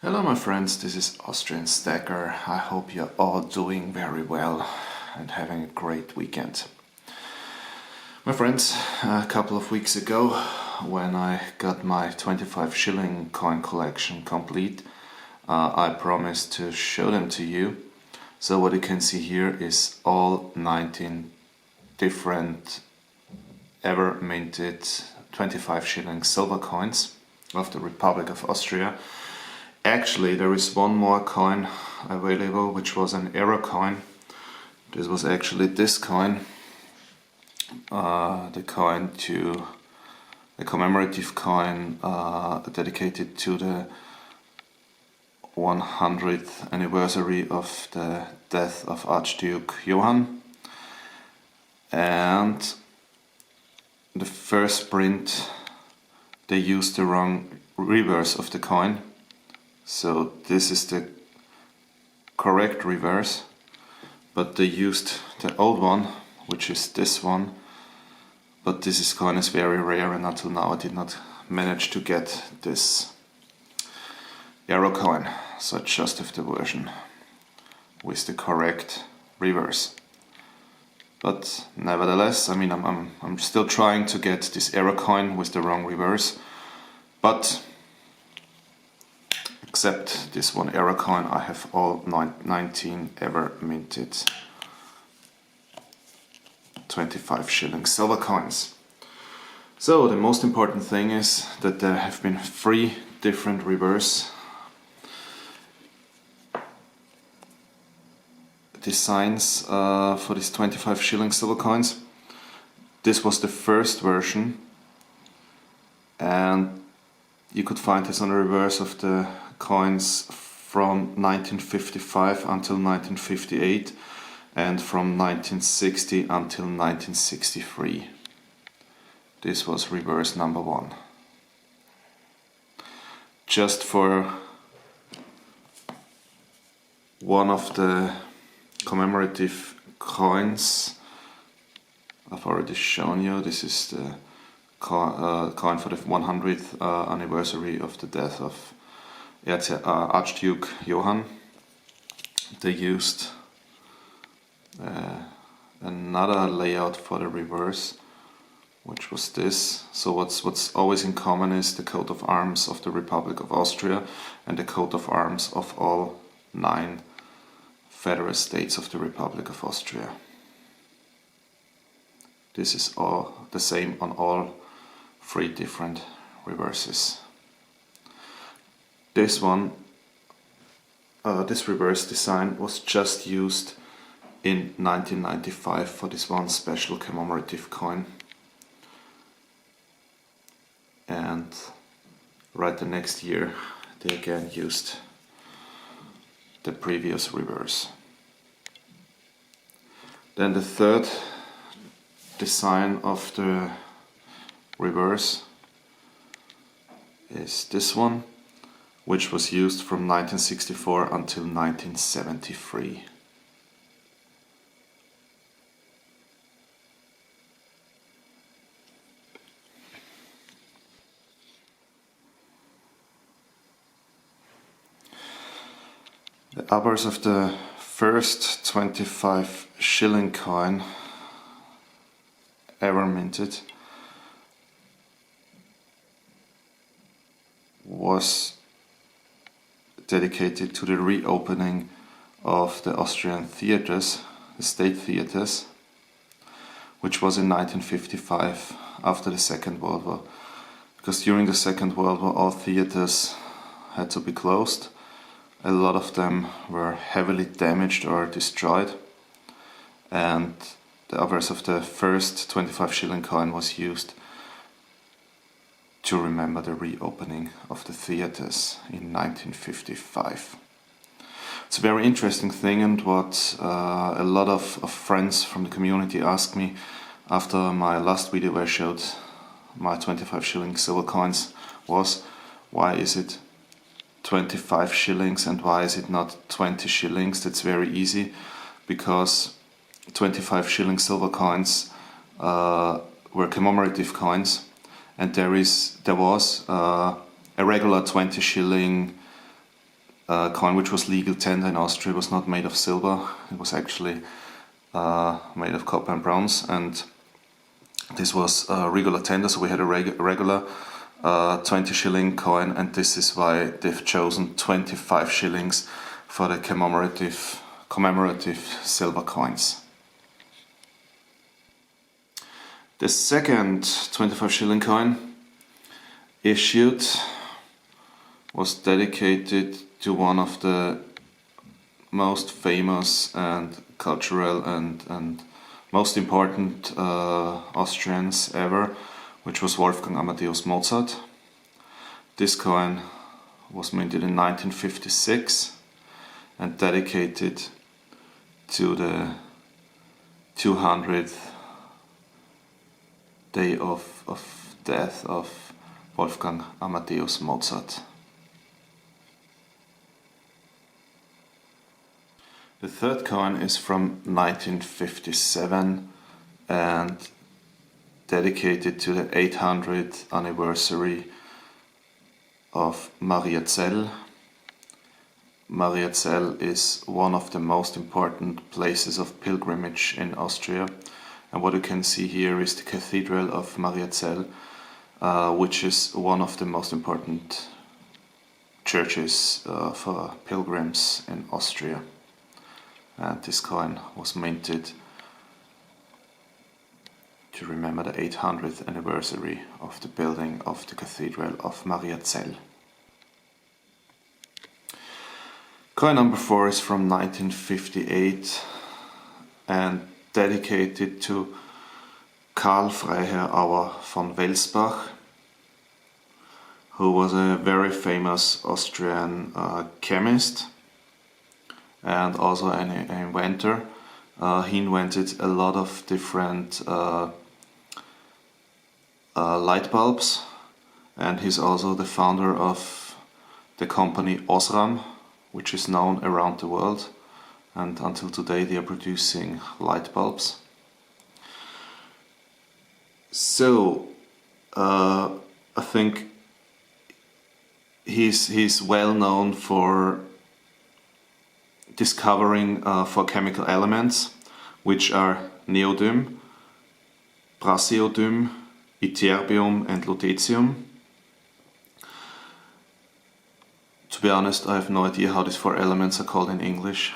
Hello my friends, this is Austrian Stacker. I hope you're all doing very well and having a great weekend. My friends, a couple of weeks ago when I got my 25 shilling coin collection complete, I promised to show them to you. So what you can see here is all 19 different ever minted 25 shilling silver coins of the Republic of Austria. Actually, there is one more coin available, which was an error coin. This was actually this coin, the commemorative coin dedicated to the 100th anniversary of the death of Archduke Johann. And the first print, they used the wrong reverse of the coin. So this is the correct reverse, but they used the old one, which is this one. But this coin is very rare, and until now I did not manage to get this arrow coin. So I just have the version with the correct reverse. But nevertheless, I mean, I'm still trying to get this arrow coin with the wrong reverse. But except this one error coin, I have all 19 ever minted 25 shilling silver coins. So the most important thing is that there have been 3 different reverse designs for these 25 shilling silver coins. This was the first version, and you could find this on the reverse of the coins from 1955 until 1958 and from 1960 until 1963. This was reverse number 1. Just for one of the commemorative coins I've already shown you, this is the coin for the 100th anniversary of the death of Archduke Johann. They used another layout for the reverse, which was this. So what's always in common is the coat of arms of the Republic of Austria and the coat of arms of all 9 federal states of the Republic of Austria. This is all the same on all 3 different reverses. This one, this reverse design was just used in 1995 for this one special commemorative coin. And right the next year they again used the previous reverse. Then the third design of the reverse is this one, which was used from 1964 until 1973. The others of the first 25 shilling coin ever minted was dedicated to the reopening of the Austrian theatres, the state theatres, which was in 1955 after the Second World War. Because during the Second World War all theatres had to be closed. A lot of them were heavily damaged or destroyed, and the others of the first 25 shilling coin was used to remember the reopening of the theatres in 1955. It's a very interesting thing, and what a lot of friends from the community asked me after my last video where I showed my 25 shilling silver coins was, why is it 25 shillings and why is it not 20 shillings? That's very easy, because 25 shilling silver coins were commemorative coins, and there was a regular 20 shilling coin which was legal tender in Austria was not made of silver. It was actually made of copper and bronze, and this was regular tender, so we had a regular 20 shilling coin, and this is why they've chosen 25 shillings for the commemorative silver coins. The second 25 shilling coin issued was dedicated to one of the most famous and cultural and most important Austrians ever, which was Wolfgang Amadeus Mozart. This coin was minted in 1956 and dedicated to the 200th day of death of Wolfgang Amadeus Mozart. The third coin is from 1957 and dedicated to the 800th anniversary of Mariazell. Mariazell is one of the most important places of pilgrimage in Austria, and what you can see here is the Cathedral of Mariazell, which is one of the most important churches for pilgrims in Austria. And this coin was minted to remember the 800th anniversary of the building of the Cathedral of Mariazell. Coin number 4 is from 1958 and dedicated to Karl Freiherr Auer von Welsbach, who was a very famous Austrian chemist and also an inventor. He invented a lot of different light bulbs, and he's also the founder of the company Osram, which is known around the world, and until today they are producing light bulbs. So I think he's well known for discovering 4 chemical elements, which are neodymium, praseodymium, ytterbium and lutetium. To be honest, I have no idea how these 4 elements are called in English,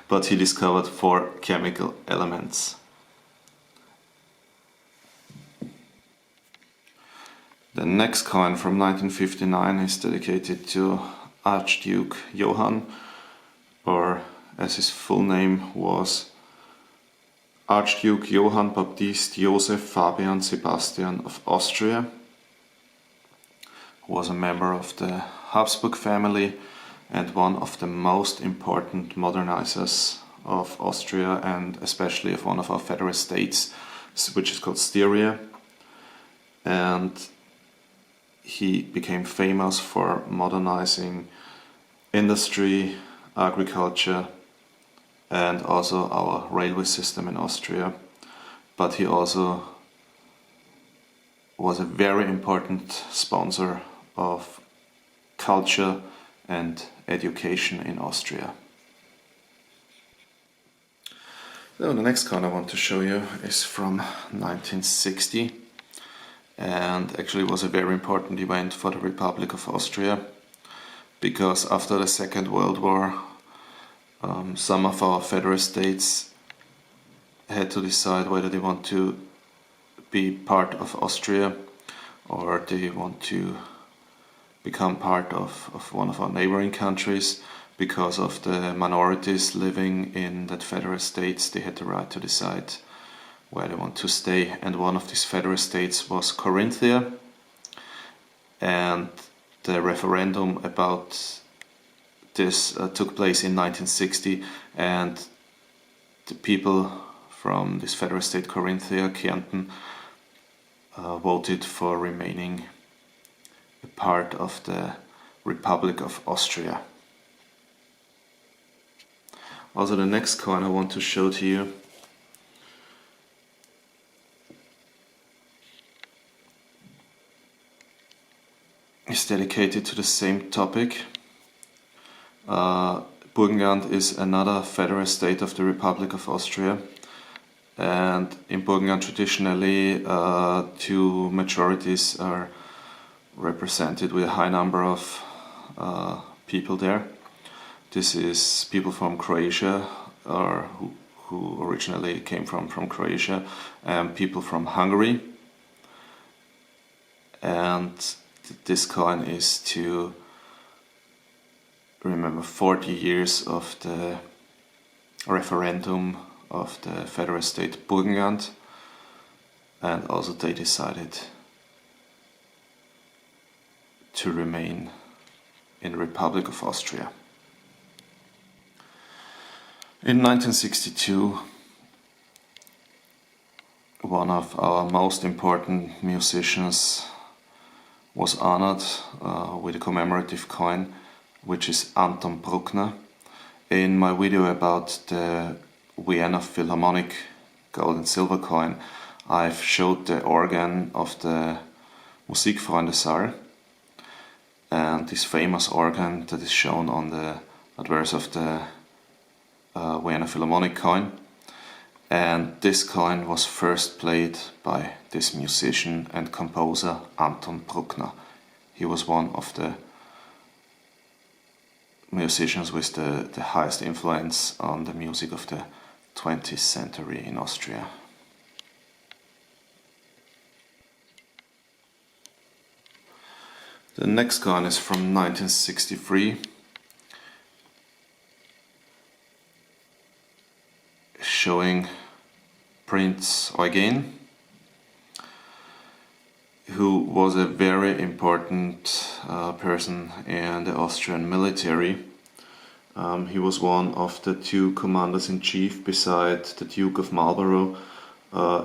but he discovered 4 chemical elements. The next coin from 1959 is dedicated to Archduke Johann, or as his full name was, Archduke Johann Baptist Joseph Fabian Sebastian of Austria, who was a member of the Habsburg family and one of the most important modernizers of Austria, and especially of one of our federal states, which is called Styria. And he became famous for modernizing industry, agriculture, and also our railway system in Austria. But he also was a very important sponsor of culture and education in Austria. So the next coin I want to show you is from 1960, and actually was a very important event for the Republic of Austria, because after the Second World War some of our federal states had to decide whether they want to be part of Austria or they want to become part of one of our neighboring countries. Because of the minorities living in that federal states, they had the right to decide where they want to stay, and one of these federal states was Carinthia, and the referendum about this took place in 1960, and the people from this federal state Carinthia, Kärnten, voted for remaining a part of the Republic of Austria. Also, the next coin I want to show to you is dedicated to the same topic, Burgenland is another federal state of the Republic of Austria, and in Burgenland traditionally two majorities are represented with a high number of people there. This is people from Croatia, or who originally came from Croatia, and people from Hungary. And this coin is to remember 40 years of the referendum of the federal state Burgenland, and also they decided to remain in the Republic of Austria. In 1962, one of our most important musicians was honored with a commemorative coin, which is Anton Bruckner. In my video about the Vienna Philharmonic gold and silver coin, I've showed the organ of the Musikfreundesaal, and this famous organ that is shown on the adverse of the Vienna Philharmonic coin. And this coin was first played by this musician and composer Anton Bruckner. He was one of the musicians with the highest influence on the music of the 20th century in Austria. The next coin is from 1963, showing Prince Eugen, who was a very important person in the Austrian military. He was one of the two commanders-in-chief beside the Duke of Marlborough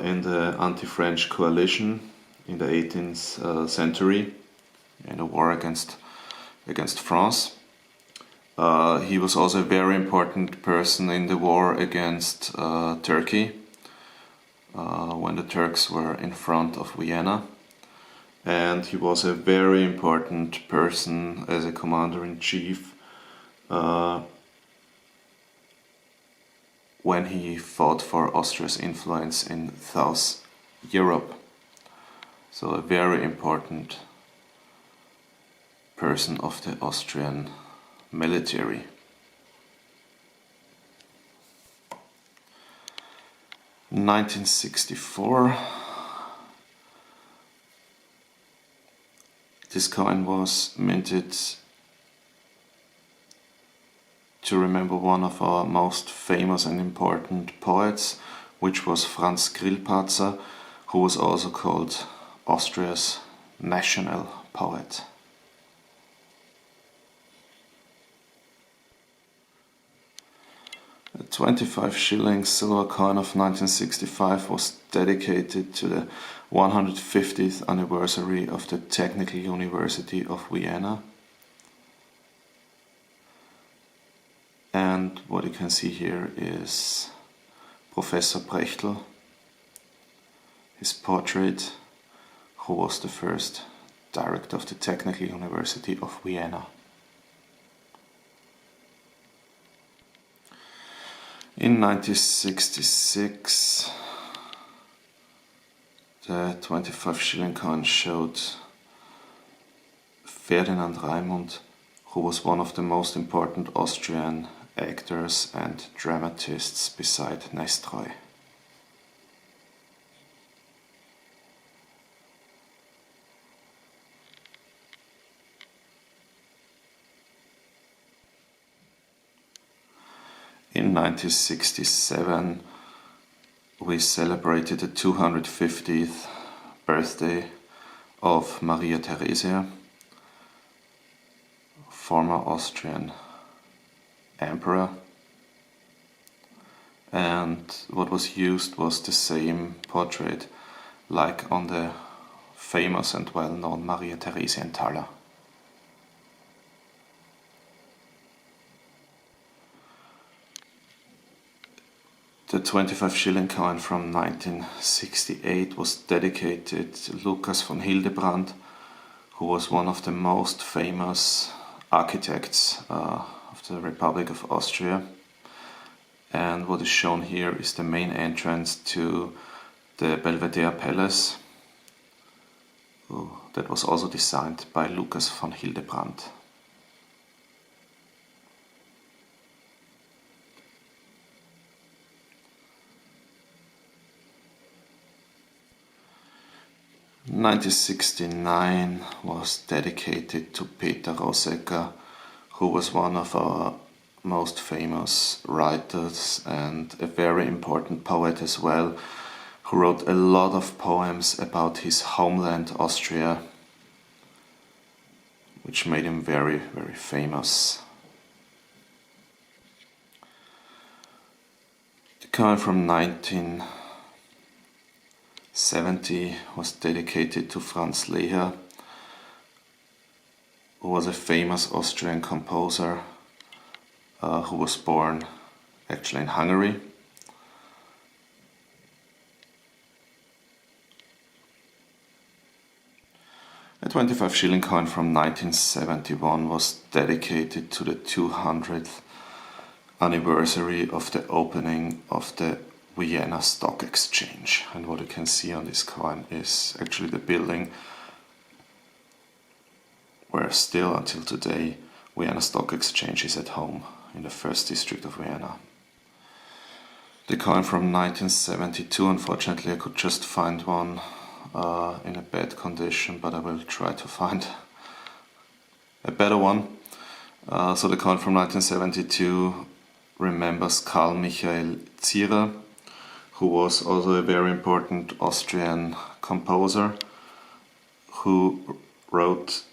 in the anti-French coalition in the 18th century, in the war against France. He was also a very important person in the war against Turkey, when the Turks were in front of Vienna. And he was a very important person as a commander-in-chief when he fought for Austria's influence in South Europe. So a very important person of the Austrian military. In 1964, this coin was minted to remember one of our most famous and important poets, which was Franz Grillparzer, who was also called Austria's national poet. The 25 shilling silver coin of 1965 was dedicated to the 150th anniversary of the Technical University of Vienna. And what you can see here is Professor Brechtel, his portrait, who was the first director of the Technical University of Vienna. In 1966, the 25 shilling coin showed Ferdinand Raimund, who was one of the most important Austrian actors and dramatists beside Nestroy. In 1967, we celebrated the 250th birthday of Maria Theresia, former Austrian emperor, and what was used was the same portrait like on the famous and well-known Maria Theresian thaler. The 25 shilling coin from 1968 was dedicated to Lucas von Hildebrand, who was one of the most famous architects of of the Republic of Austria. And what is shown here is the main entrance to the Belvedere Palace, that was also designed by Lucas von Hildebrand. In 1969 was dedicated to Peter Rosegger, who was one of our most famous writers and a very important poet as well, who wrote a lot of poems about his homeland Austria, which made him very, very famous. The coin from 1970 was dedicated to Franz Lehár, who was a famous Austrian composer who was born actually in Hungary. A 25 shilling coin from 1971 was dedicated to the 200th anniversary of the opening of the Vienna Stock Exchange. And what you can see on this coin is actually the building where still until today Vienna Stock Exchange is at home in the first district of Vienna. The coin from 1972, unfortunately I could just find one in a bad condition, but I will try to find a better one. So the coin from 1972 remembers Karl Michael Zierer, who was also a very important Austrian composer, who wrote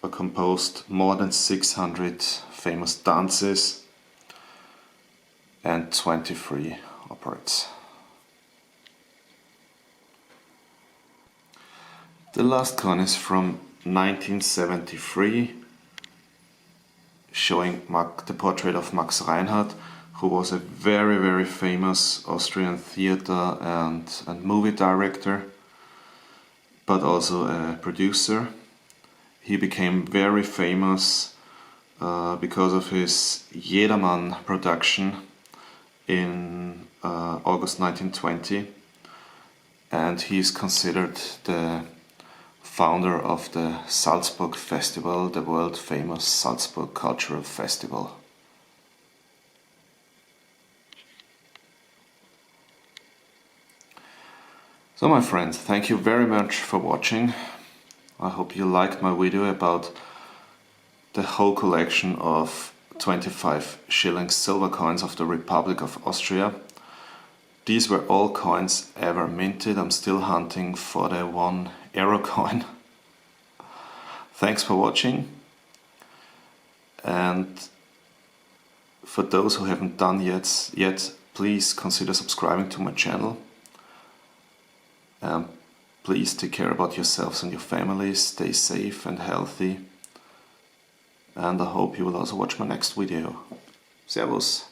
or composed more than 600 famous dances and 23 operas. The last coin is from 1973, showing the portrait of Max Reinhardt, who was a very, very famous Austrian theater and movie director, but also a producer. He became very famous because of his Jedermann production in August 1920, and he is considered the founder of the Salzburg Festival, the world famous Salzburg Cultural Festival. So my friends, thank you very much for watching. I hope you liked my video about the whole collection of 25 shilling silver coins of the Republic of Austria. These were all coins ever minted. I'm still hunting for the 1 euro coin. Thanks for watching, and for those who haven't done yet, please consider subscribing to my channel. Please take care about yourselves and your families, stay safe and healthy, and I hope you will also watch my next video. Servus!